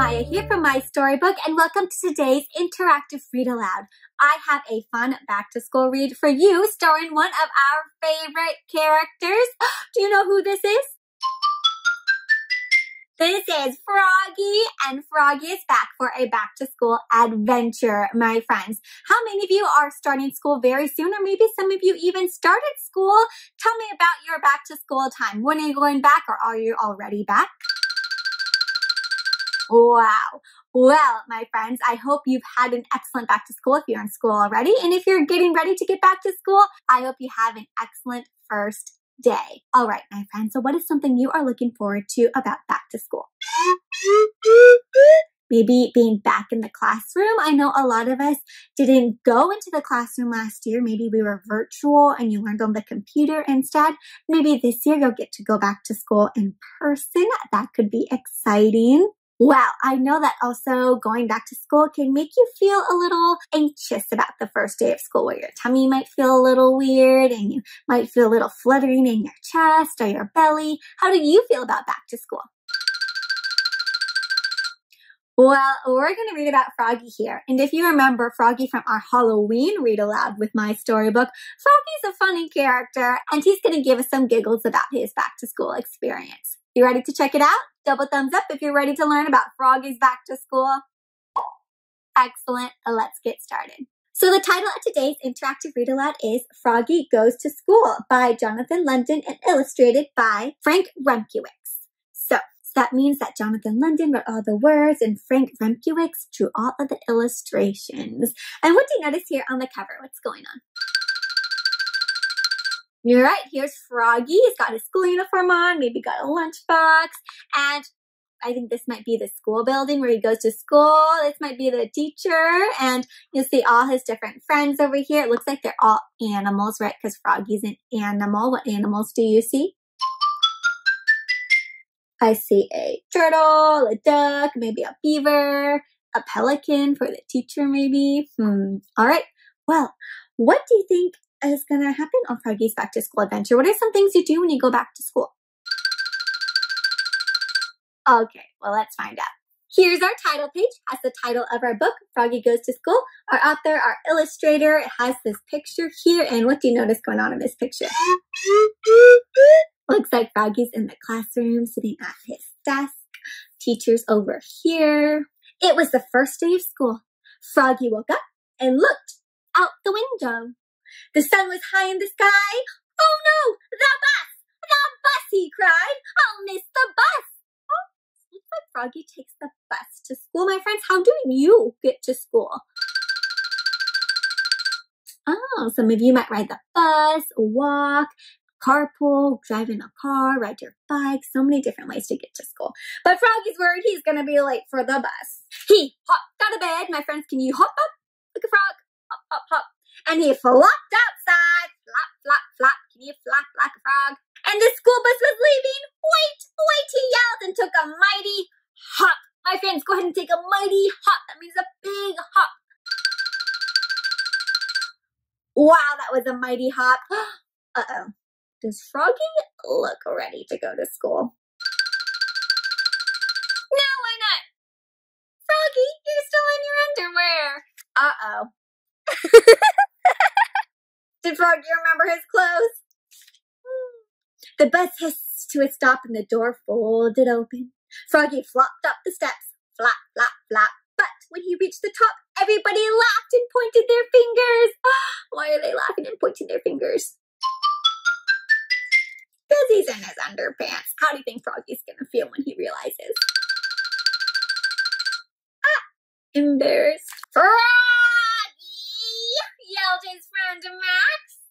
Maya here from My Storybook, and welcome to today's interactive read aloud. I have a fun back-to-school read for you, starring one of our favorite characters. Do you know who this is? This is Froggy, and Froggy is back for a back-to-school adventure, my friends. How many of you are starting school very soon, or maybe some of you even started school? Tell me about your back-to-school time. When are you going back, or are you already back? Wow. Well, my friends, I hope you've had an excellent back to school if you're in school already. And if you're getting ready to get back to school, I hope you have an excellent first day. All right, my friends, so what is something you are looking forward to about back to school? Maybe being back in the classroom. I know a lot of us didn't go into the classroom last year. Maybe we were virtual and you learned on the computer instead. Maybe this year you'll get to go back to school in person. That could be exciting. Well, I know that also going back to school can make you feel a little anxious about the first day of school, where your tummy might feel a little weird and you might feel a little fluttering in your chest or your belly. How do you feel about back to school? Well, we're going to read about Froggy here. And if you remember Froggy from our Halloween read aloud with My Storybook, Froggy's a funny character and he's going to give us some giggles about his back to school experience. You ready to check it out? Double thumbs up if you're ready to learn about Froggy's back to school. Excellent. Let's get started. So the title of today's interactive read aloud is Froggy Goes to School by Jonathan London and illustrated by Frank Remkewicz. So that means that Jonathan London wrote all the words and Frank Remkewicz drew all of the illustrations. And what do you notice here on the cover? What's going on? You're right, here's Froggy. He's got his school uniform on, maybe got a lunchbox, and I think this might be the school building where he goes to school. This might be the teacher, and you'll see all his different friends over here. It looks like they're all animals, right? Because Froggy's an animal. What animals do you see? I see a turtle, a duck, maybe a beaver, a pelican for the teacher maybe. All right, well, what do you think is going to happen on Froggy's back to school adventure? What are some things you do when you go back to school? Okay, well, let's find out. Here's our title page. It has the title of our book, Froggy Goes to School. Our author, our illustrator, it has this picture here. And what do you notice going on in this picture? Looks like Froggy's in the classroom, sitting at his desk. Teacher's over here. It was the first day of school. Froggy woke up and looked out the window. The sun was high in the sky. Oh no, the bus, he cried. I'll miss the bus. Oh, looks like Froggy takes the bus to school. My friends, how do you get to school? Oh, some of you might ride the bus, walk, carpool, drive in a car, ride your bike, so many different ways to get to school. But Froggy's worried he's going to be late for the bus. He hopped out of bed. My friends, can you hop up like a frog? Hop, hop, hop. And he flopped outside. Flop, flop, flop. Can you flop like a frog? And the school bus was leaving. Wait, wait, he yelled and took a mighty hop. My friends, go ahead and take a mighty hop. That means a big hop. Wow, that was a mighty hop. Uh-oh. Does Froggy look ready to go to school? No, why not? Froggy, you're still in your underwear. Uh-oh. Did Froggy remember his clothes? The bus hissed to a stop and the door folded open. Froggy flopped up the steps. Flap, flap, flap. But when he reached the top, everybody laughed and pointed their fingers. Why are they laughing and pointing their fingers? Because he's in his underpants. How do you think Froggy's going to feel when he realizes? Embarrassed. Froggy! Yelled his friend Max.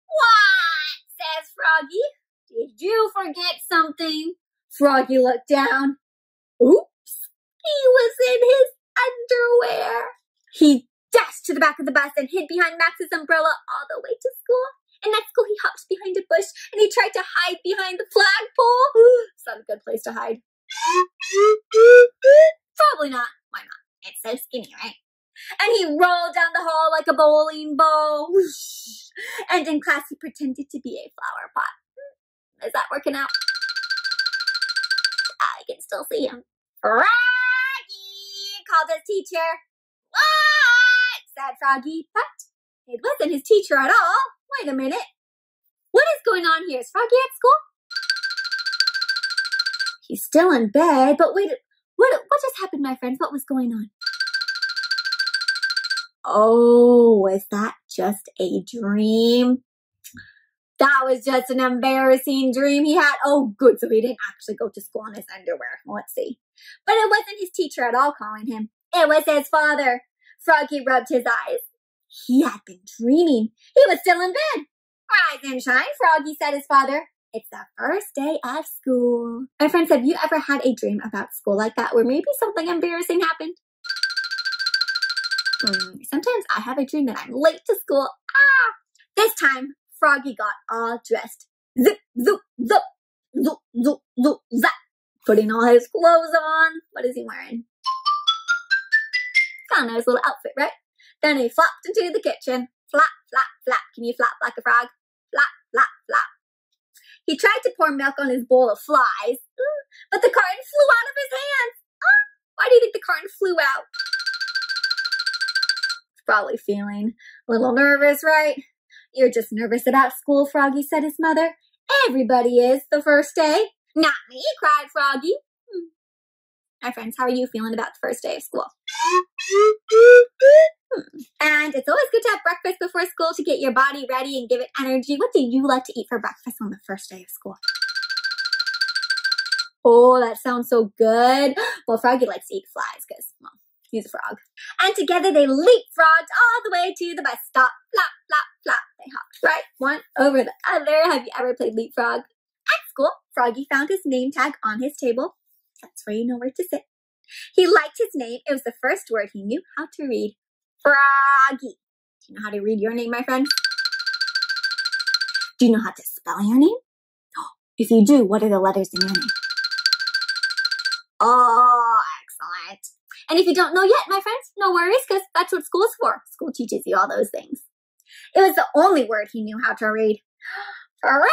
What? Says Froggy. Did you forget something? Froggy looked down. Oops. He was in his underwear. He dashed to the back of the bus and hid behind Max's umbrella all the way to school. And at school, he hopped behind a bush and he tried to hide behind the flagpole. It's not a good place to hide. Probably not. Why not? It's so skinny, right? And he rolled down the hall like a bowling ball. Whoosh. And in class, he pretended to be a flower pot. Is that working out? I can still see him. Froggy! called his teacher. What? Said Froggy, but it wasn't his teacher at all. Wait a minute. What is going on here? Is Froggy at school? He's still in bed, but wait, what just happened, my friends? What was going on? Oh, was that just a dream? That was just an embarrassing dream he had. Oh, good, so he didn't actually go to school in his underwear. Let's see. But it wasn't his teacher at all calling him. It was his father. Froggy rubbed his eyes. He had been dreaming. He was still in bed. Rise and shine, Froggy, said his father. It's the first day of school. My friends, have you ever had a dream about school like that where maybe something embarrassing happened? Sometimes I have a dream that I'm late to school. This time, Froggy got all dressed. Zip, zoop, zip, zoop, zoop, zoop, zap. Putting all his clothes on. What is he wearing? Kind of nice little outfit, right? Then he flopped into the kitchen. Flap, flap, flap. Can you flap like a frog? Flap, flap, flap. He tried to pour milk on his bowl of flies, but the carton flew out of his hands. Why do you think the carton flew out? Probably feeling a little nervous, right? You're just nervous about school, Froggy, said his mother. Everybody is the first day. Not me, cried Froggy. My friends, how are you feeling about the first day of school? And it's always good to have breakfast before school to get your body ready and give it energy. What do you like to eat for breakfast on the first day of school? Oh, that sounds so good. Well, Froggy likes to eat flies because, well, he's a frog. And together they leapfrogged all the way to the bus stop. Flop, flop, flop. They hopped right one over the other. Have you ever played leapfrog? At school, Froggy found his name tag on his table. That's where you know where to sit. He liked his name. It was the first word he knew how to read. Froggy. Do you know how to read your name, my friend? Do you know how to spell your name? If you do, what are the letters in your name? Oh, excellent. And if you don't know yet, my friends, no worries, because that's what school is for. School teaches you all those things. It was the only word he knew how to read. Froggy,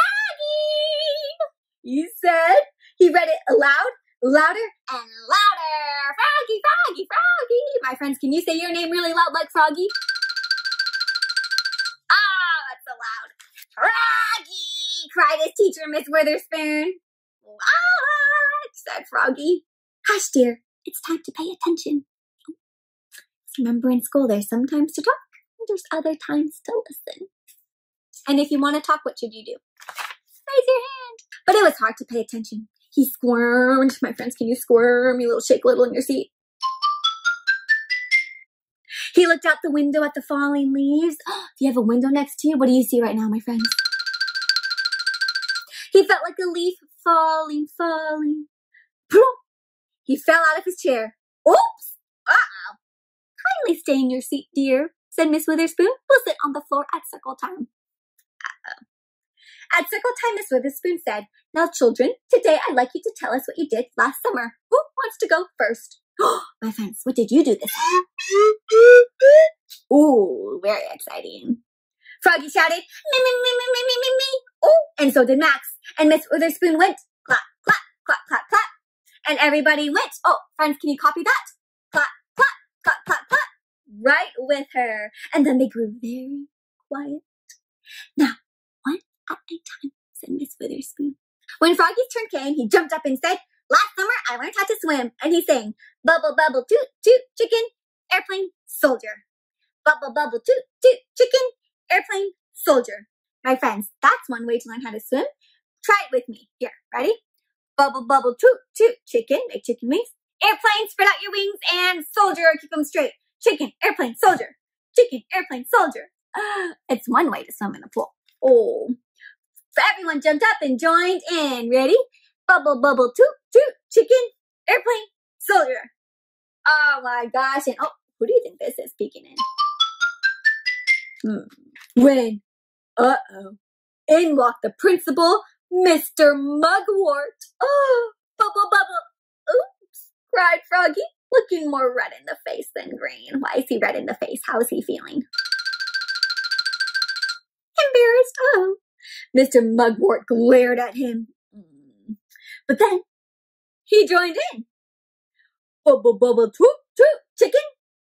he said. He read it aloud, louder, and louder. Froggy, Froggy, Froggy. My friends, can you say your name really loud like Froggy? Ah, that's so loud. Froggy, cried his teacher, Miss Witherspoon. What? Said Froggy. Hush, dear. It's time to pay attention. Remember, in school, there's some times to talk, and there's other times to listen. And if you want to talk, what should you do? Raise your hand. But it was hard to pay attention. He squirmed. My friends, can you squirm? You little shake little in your seat. He looked out the window at the falling leaves. If you have a window next to you, what do you see right now, my friends? He felt like a leaf falling, falling. He fell out of his chair. Oops! Uh-oh. Kindly stay in your seat, dear, said Miss Witherspoon. We'll sit on the floor at circle time. Uh-oh. At circle time, Miss Witherspoon said, now, children, today I'd like you to tell us what you did last summer. Who wants to go first? My friends, what did you do this summer? Ooh, very exciting. Froggy shouted, me, me, me, me, me, me, me, me. Oh, and so did Max. And Miss Witherspoon went, clap, clap, clap, clap, clap. And everybody went. Oh, friends, can you copy that? Clap, clap, clap, clap, clap. Right with her. And then they grew very quiet. Now, one at a time, said Miss Witherspoon. When Froggy's turn came, he jumped up and said, last summer I learned how to swim. And he sang, bubble, bubble, toot, toot, chicken, airplane, soldier. Bubble, bubble, toot, toot, chicken, airplane, soldier. My friends, that's one way to learn how to swim. Try it with me. Here, ready? Bubble, bubble, toot, toot, chicken, make chicken wings. Airplane, spread out your wings, and soldier, keep them straight. Chicken, airplane, soldier. Chicken, airplane, soldier. It's one way to swim in the pool. Oh. So everyone jumped up and joined in. Ready? Bubble, bubble, toot, toot, chicken, airplane, soldier. Oh my gosh. And oh, who do you think this is peeking in? When, in walked the principal, Mr. Mugwort. Oh, bubble, bubble. Oops, cried Froggy, looking more red in the face than green. Why is he red in the face? How is he feeling? Embarrassed. Oh, Mr. Mugwort glared at him. But then he joined in. Bubble, bubble, toot, toot, chicken,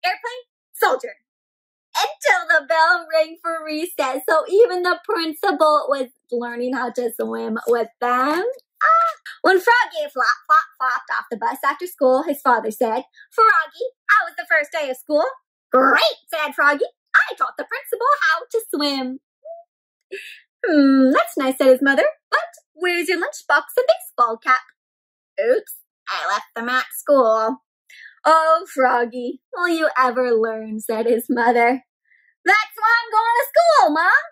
airplane, soldier. Until the bell rang for recess, so even the principal was learning how to swim with them. When Froggy flopped off the bus after school, his father said, "Froggy, how was the first day of school?" "Great," said Froggy. "I taught the principal how to swim." That's nice," said his mother. "But where's your lunchbox and baseball cap?" "Oops, I left them at school." "Oh, Froggy, will you ever learn?" said his mother. "That's why I'm going to school, Mom."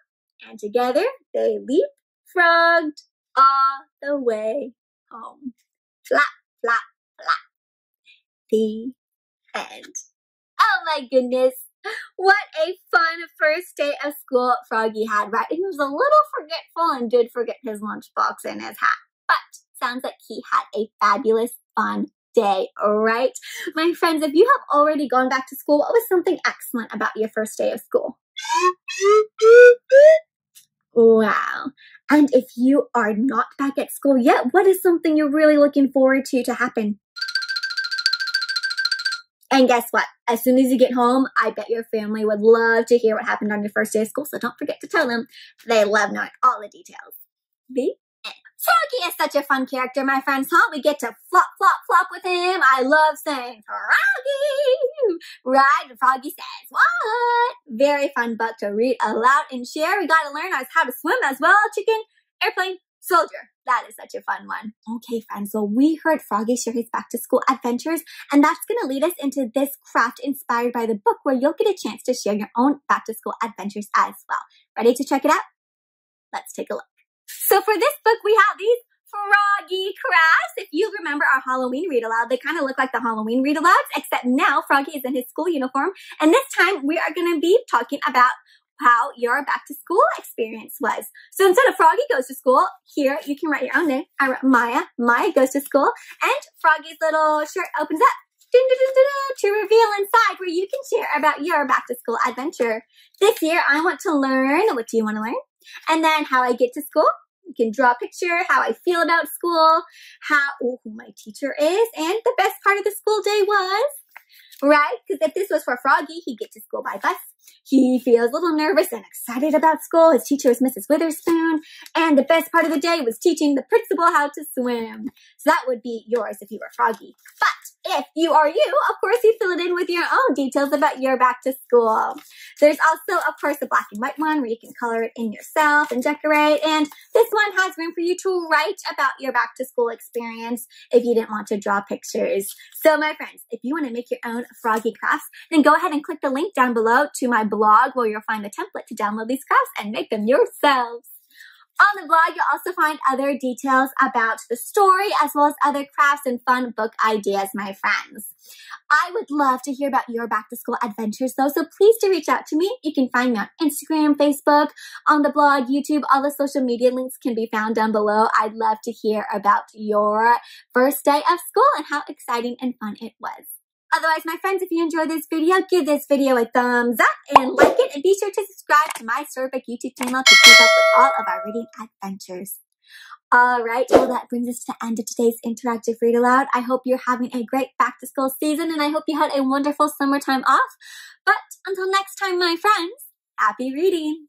And together they leapfrogged all the way home. Flap, flap, flap. The end. Oh my goodness. What a fun first day of school Froggy had, right? He was a little forgetful and did forget his lunchbox in his hat. But sounds like he had a fabulous, fun day, right? My friends, if you have already gone back to school, what was something excellent about your first day of school? Wow. And if you are not back at school yet, what is something you're really looking forward to happen? And guess what? As soon as you get home, I bet your family would love to hear what happened on your first day of school, so don't forget to tell them. They love knowing all the details. The end. Froggy is such a fun character, my friends, huh? We get to flop, flop, flop with him. I love saying Froggy, right? And Froggy says, what? Very fun book to read aloud and share. We got to learn how to swim as well. Chicken, airplane, soldier. That is such a fun one. Okay, friends, so we heard Froggy share his back-to-school adventures, and that's going to lead us into this craft inspired by the book where you'll get a chance to share your own back-to-school adventures as well. Ready to check it out? Let's take a look. So for this book, we have these Froggy Crafts. If you remember our Halloween read-aloud, they kind of look like the Halloween read-alouds, except now Froggy is in his school uniform, and this time we are going to be talking about how your back-to-school experience was. So instead of Froggy goes to school, here you can write your own name. I wrote Maya. Maya goes to school, and Froggy's little shirt opens up to reveal inside where you can share about your back-to-school adventure. This year, I want to learn. What do you want to learn? And then how I get to school. You can draw a picture, how I feel about school, who my teacher is, and the best part of the school day was. Right? Because if this was for Froggy, he'd get to school by bus. He feels a little nervous and excited about school. His teacher is Mrs. Witherspoon. And the best part of the day was teaching the principal how to swim. So that would be yours if you were Froggy. But if you are you, of course, you fill it in with your own details about your back to school. There's also, of course, the black and white one where you can color it in yourself and decorate. And this one has room for you to write about your back to school experience if you didn't want to draw pictures. So my friends, if you want to make your own Froggy crafts, then go ahead and click the link down below to my blog where you'll find the template to download these crafts and make them yourselves. On the blog, you'll also find other details about the story as well as other crafts and fun book ideas, my friends. I would love to hear about your back-to-school adventures, though, so please do reach out to me. You can find me on Instagram, Facebook, on the blog, YouTube. All the social media links can be found down below. I'd love to hear about your first day of school and how exciting and fun it was. Otherwise, my friends, if you enjoyed this video, give this video a thumbs up and like it, and be sure to subscribe to my MaiStoryBook YouTube channel to keep up with all of our reading adventures. All right, well, that brings us to the end of today's interactive read aloud. I hope you're having a great back-to-school season, and I hope you had a wonderful summertime off. But until next time, my friends, happy reading!